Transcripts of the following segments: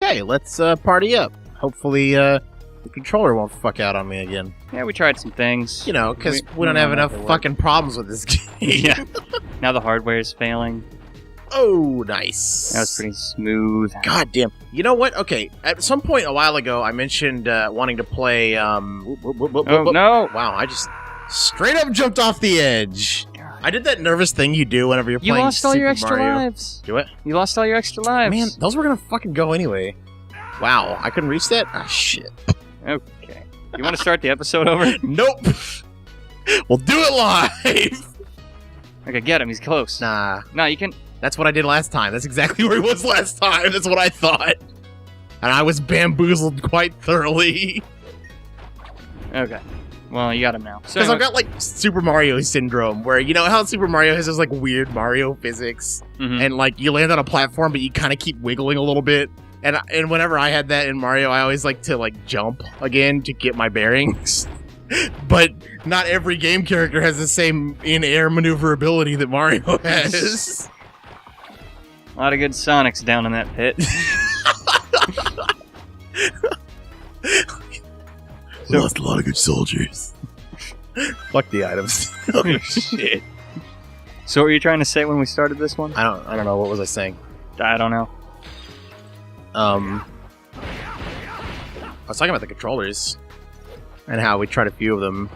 Hey, let's party up. Hopefully, the controller won't fuck out on me again. Yeah, we tried some things. You know, because we don't have enough fucking problems with this game. Yeah. Now the hardware is failing. Oh, nice. That was pretty smooth. God damn. You know what? Okay, at some point a while ago, I mentioned wanting to play, Oh, no! Wow, I just straight up jumped off the edge. I did that nervous thing you do whenever you're playing You lost all your extra Mario. lives. Do it? You lost all your extra lives. Man, those were gonna fucking go anyway. Wow, I couldn't reach that? Ah, shit. Okay. You want to start the episode over? Nope. We'll do it live. Okay, get him. He's close. Nah. No, you can... That's what I did last time. That's exactly where he was last time. That's what I thought. And I was bamboozled quite thoroughly. Okay. Well, you got him now. Because I've got, like, Super Mario syndrome, where, you know how Super Mario has those, like, weird Mario physics? And, like, you land on a platform, but you kind of keep wiggling a little bit. And whenever I had that in Mario, I always like to, like, jump again to get my bearings. But not every game character has the same in-air maneuverability that Mario has. A lot of good Sonics down in that pit. Lost a lot of good soldiers. Fuck the items. Oh, shit. So what were you trying to say when we started this one? I don't know. What was I saying? I don't know. I was talking about the controllers and how we tried a few of them.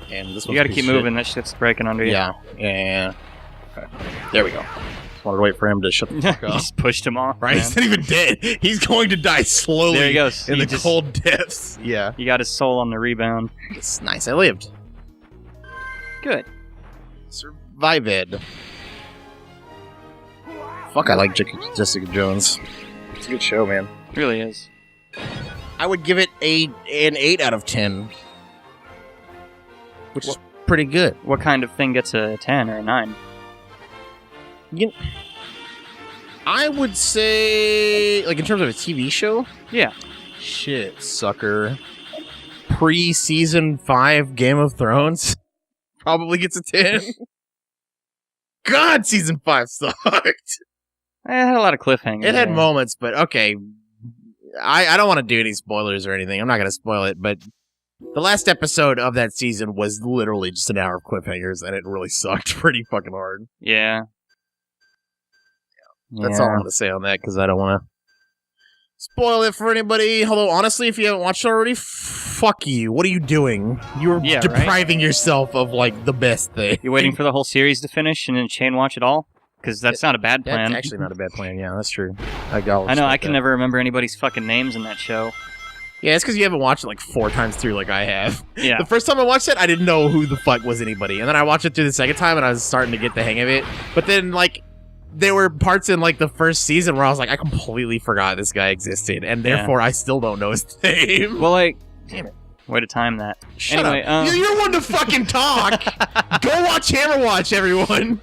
And this You gotta keep moving. That shit's breaking under you. Yeah. Okay. There we go. Just wanted to wait for him to shut the fuck You up. just pushed him off. Right? Man. He's not even dead. He's going to die slowly. There he goes. In He the just- cold depths. Yeah. You got his soul on the rebound. It's nice. I lived. Good. Survived. Fuck, I like Jessica Jones. It's a good show, man. It really is. I would give it an 8 out of 10. Which is pretty good. What kind of thing gets a 10 or a 9? I would say, like, in terms of a TV show? Yeah. Shit, sucker. Pre-season 5 Game of Thrones probably gets a 10. God, season 5 sucked. It had a lot of cliffhangers. It had there. moments, but okay. I don't want to do any spoilers or anything. I'm not going to spoil it, but the last episode of that season was literally just an hour of cliffhangers, and it really sucked pretty fucking hard. Yeah. That's all I'm going to say on that, because I don't want to spoil it for anybody. Although, honestly, if you haven't watched it already, fuck you. What are you doing? You're depriving yourself of, like, the best thing. You're waiting for the whole series to finish and then chain watch it all? Because that's not a bad plan. That's actually not a bad plan, yeah, that's true. I know, I can never remember anybody's fucking names in that show. Yeah, it's because you haven't watched it like 4 times through like I have. Yeah. The first time I watched it, I didn't know who the fuck was anybody. And then I watched it through the second time, and I was starting to get the hang of it. But then, like, there were parts in, like, the first season where I was like, I completely forgot this guy existed. And therefore, I still don't know his name. Well, like... Damn it. Way to time that. Shut anyway, up. You're one to fucking talk! Go watch Hammer Watch, everyone!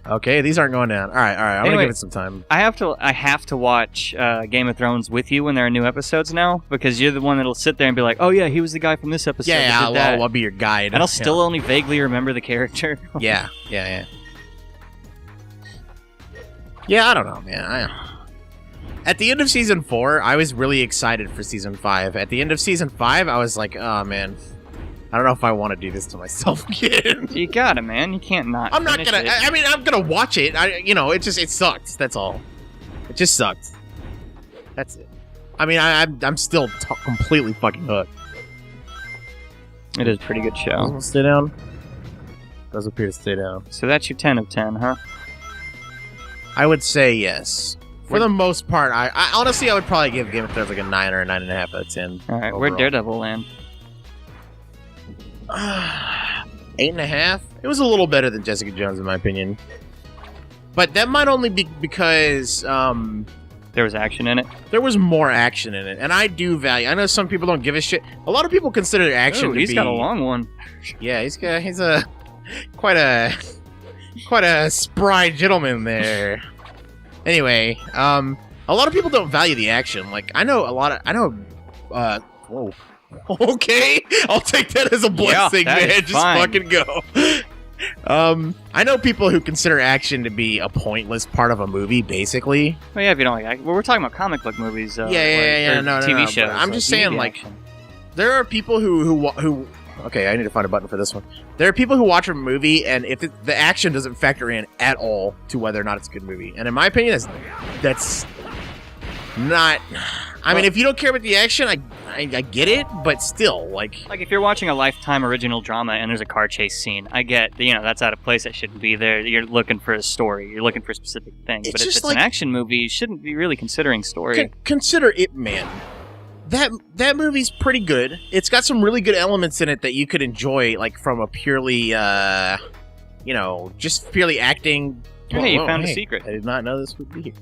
Okay, these aren't going down. All right. I'm gonna give it some time. I have to watch Game of Thrones with you when there are new episodes now, because you're the one that'll sit there and be like, "Oh yeah, he was the guy from this episode." Yeah, I'll be your guide. And I'll still only vaguely remember the character. Yeah. Yeah, I don't know, man. At the end of season 4, I was really excited for season 5. At the end of season 5, I was like, oh man. I don't know if I want to do this to myself again. You gotta, man. You can't not. I'm not gonna. I mean, I'm gonna watch it. It sucked. That's all. It just sucked. That's it. I mean, I'm still completely fucking hooked. It is a pretty good show. Does it stay down? Does appear to stay down. So that's your 10 of 10, huh? I would say yes. For the most part, I honestly, I would probably give Game of Thrones like a 9 or a 9.5 out of 10. All right, overall. where'd Daredevil land? 8.5. It was a little better than Jessica Jones, in my opinion. But that might only be because there was action in it. There was more action in it, and I do value. I know some people don't give a shit. A lot of people consider action. He's got a long one. Yeah, he's quite a spry gentleman there. Anyway, a lot of people don't value the action. Like whoa. Okay, I'll take that as a blessing, that man. is Just fine. fucking go. I know people who consider action to be a pointless part of a movie, basically. Well, yeah, if you don't like, well, we're talking about comic book movies. No, TV shows. I'm just saying, like, there are people who. Okay, I need to find a button for this one. There are people who watch a movie, and if the action doesn't factor in at all to whether or not it's a good movie, and in my opinion, that's not. I mean, if you don't care about the action, I get it, but still, like if you're watching a Lifetime original drama and there's a car chase scene, I get, that's out of place. That shouldn't be there. You're looking for a story. You're looking for a specific thing. But if it's an action movie, you shouldn't be really considering story. Consider Ip Man. That movie's pretty good. It's got some really good elements in it that you could enjoy, like from a purely, just purely acting. Hey, you found a secret. I did not know this would be here.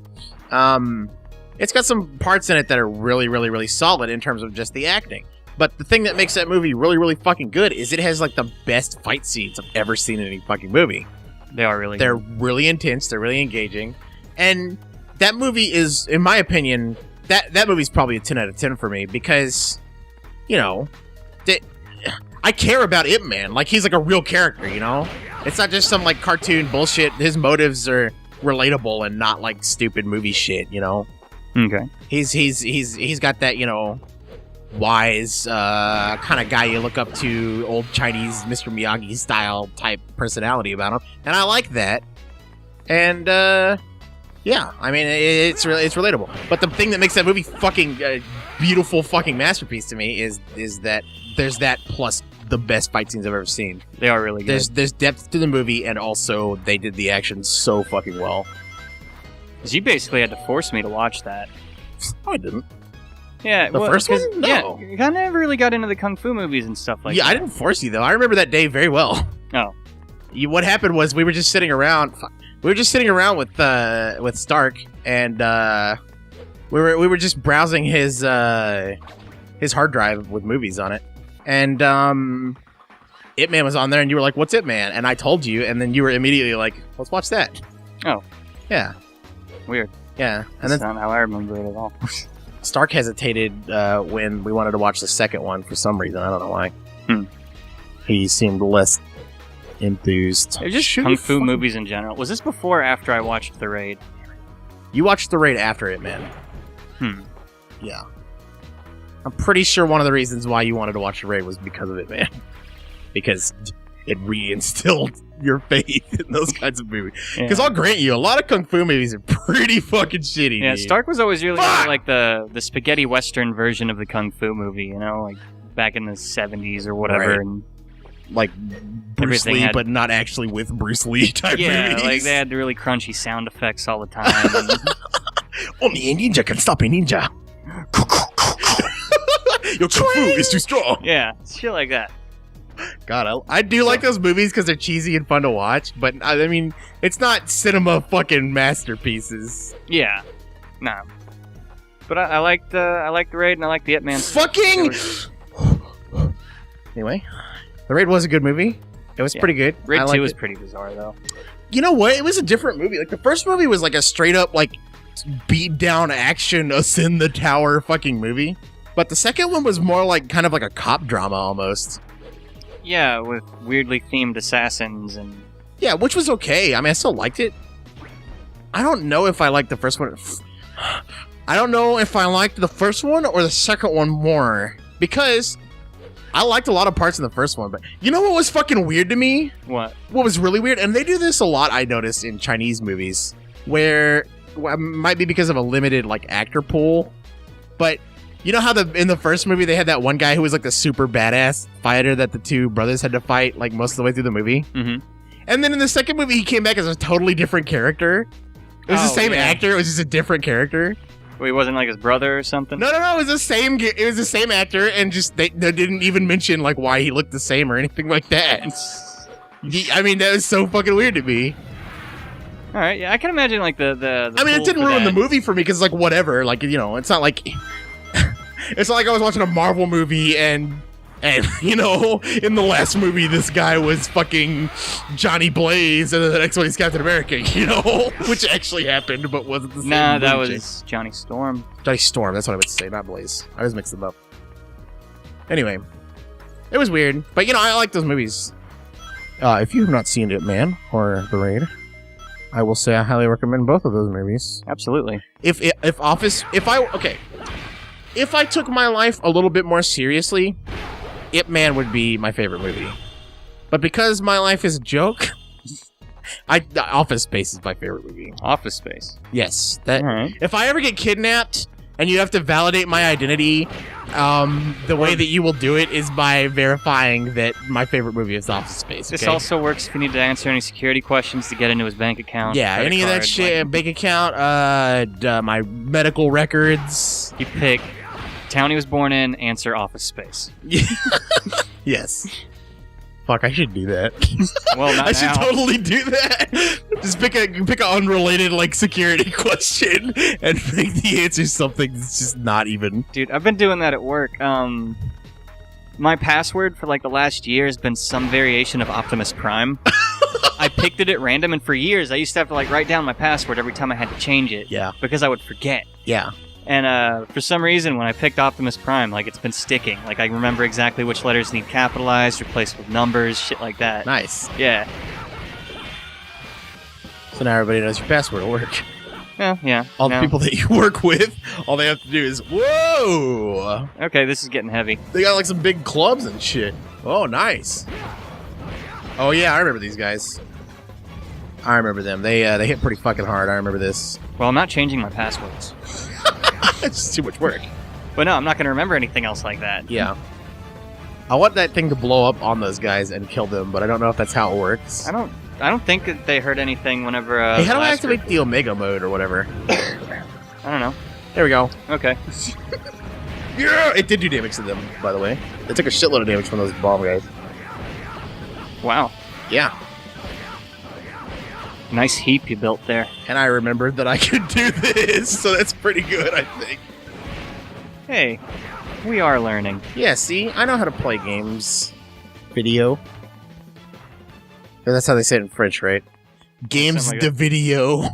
It's got some parts in it that are really, really, really solid in terms of just the acting. But the thing that makes that movie really, really fucking good is it has like the best fight scenes I've ever seen in any fucking movie. They are really. They're really intense. They're really engaging, and that movie is, in my opinion. That movie's probably a 10 out of 10 for me because, I care about Ip Man. Like, he's like a real character, It's not just some, like, cartoon bullshit. His motives are relatable and not, like, stupid movie shit, Okay. He's got that, wise kind of guy you look up to, old Chinese Mr. Miyagi style type personality about him. And I like that. And, yeah, I mean, it's relatable. But the thing that makes that movie fucking beautiful fucking masterpiece to me is that there's that plus the best fight scenes I've ever seen. They are really good. There's depth to the movie, and also they did the action so fucking well. Because you basically had to force me to watch that. No, I didn't. Yeah, the first one? No. Yeah, I never really got into the kung fu movies and stuff like that. Yeah, I didn't force you, though. I remember that day very well. Oh. What happened was we were just sitting around... We were just sitting around with Stark, and we were just browsing his hard drive with movies on it, and Ip Man was on there, and you were like, "What's Ip Man?" And I told you, and then you were immediately like, "Let's watch that." Oh, yeah, weird. Yeah, and that's not how I remember it at all. Stark hesitated when we wanted to watch the second one for some reason. I don't know why. He seemed less enthused. It was just kung fu movies in general. Was this before or after I watched The Raid? You watched The Raid after Ip Man. Yeah. I'm pretty sure one of the reasons why you wanted to watch The Raid was because of Ip Man. Because it reinstilled your faith in those kinds of movies. Because I'll grant you, a lot of kung fu movies are pretty fucking shitty. Yeah, dude. Stark was always really like the spaghetti western version of the kung fu movie, like back in the 70s or whatever. Right. And like Bruce Lee, but not actually with Bruce Lee type movies. Yeah, like they had the really crunchy sound effects all the time. Only a ninja can stop a ninja. Your kung fu is too strong. Yeah, shit like that. God, I do like those movies because they're cheesy and fun to watch, but I mean, it's not cinema fucking masterpieces. Yeah, nah. But I like the Raid and I like the Ip Man. Fucking. Anyway. The Raid was a good movie. It was pretty good. Raid 2 was pretty bizarre, though. You know what? It was a different movie. Like, the first movie was like a straight-up, like, beat-down action, ascend the tower fucking movie. But the second one was more like, kind of like a cop drama, almost. Yeah, with weirdly themed assassins and... Yeah, which was okay. I mean, I still liked it. I don't know if I liked the first one. I don't know if I liked the first one or the second one more. Because... I liked a lot of parts in the first one, but you know what was fucking weird to me? What? What was really weird? And they do this a lot, I noticed, in Chinese movies, where might be because of a limited, like, actor pool, but you know how in the first movie they had that one guy who was, like, the super badass fighter that the two brothers had to fight, like, most of the way through the movie? Mm-hmm. And then in the second movie, he came back as a totally different character. It was the same actor, it was just a different character. Well, he wasn't like his brother or something? No, it was the same. It was the same actor, and just they didn't even mention like why he looked the same or anything like that. I mean, that was so fucking weird to me. All right, yeah, I can imagine like the I mean, it didn't ruin the movie for me because like whatever, like it's not like it's not like I was watching a Marvel movie and in the last movie this guy was fucking Johnny Blaze and then the next one he's Captain America, which actually happened but wasn't the same. Nah, that was Johnny Storm. Johnny Storm, that's what I would say, not Blaze. I always mix them up. Anyway, it was weird, but I like those movies. If you have not seen It Man or The Raid, I will say I highly recommend both of those movies. Absolutely. If I took my life a little bit more seriously, It Man would be my favorite movie. But because my life is a joke, Office Space is my favorite movie. Office Space. Yes. Right. If I ever get kidnapped and you have to validate my identity, the way that you will do it is by verifying that my favorite movie is Office Space. Okay? This also works if you need to answer any security questions to get into his bank account. Yeah, any of that shit, bank account, my medical records. You pick town he was born in, answer Office Space. Yes. Fuck, I should do that. Well, not I should now. totally do that. Just pick an unrelated security question and make the answer something that's just not even. Dude, I've been doing that at work. My password for the last year has been some variation of Optimus Prime. I picked it at random, and for years I used to have to write down my password every time I had to change it. Yeah. Because I would forget. Yeah. And for some reason, when I picked Optimus Prime, it's been sticking. I remember exactly which letters need capitalized, replaced with numbers, shit like that. Nice. Yeah. So now everybody knows your password at work. Yeah. All the people that you work with, all they have to do is, whoa! Okay, this is getting heavy. They got some big clubs and shit. Oh, nice. Oh yeah, I remember these guys. I remember them. They hit pretty fucking hard. I remember this. Well, I'm not changing my passwords. It's just too much work. But no, I'm not going to remember anything else like that. Yeah. I want that thing to blow up on those guys and kill them, but I don't know if that's how it works. I don't think that they heard anything whenever. Hey, how do I activate the Omega mode or whatever? I don't know. There we go. Okay. Yeah, it did do damage to them, by the way. They took a shitload of damage from those bomb guys. Wow. Yeah. Nice heap you built there. And I remembered that I could do this, so that's pretty good, I think. Hey, we are learning. Yeah, see? I know how to play games. Video. That's how they say it in French, right? Games de video.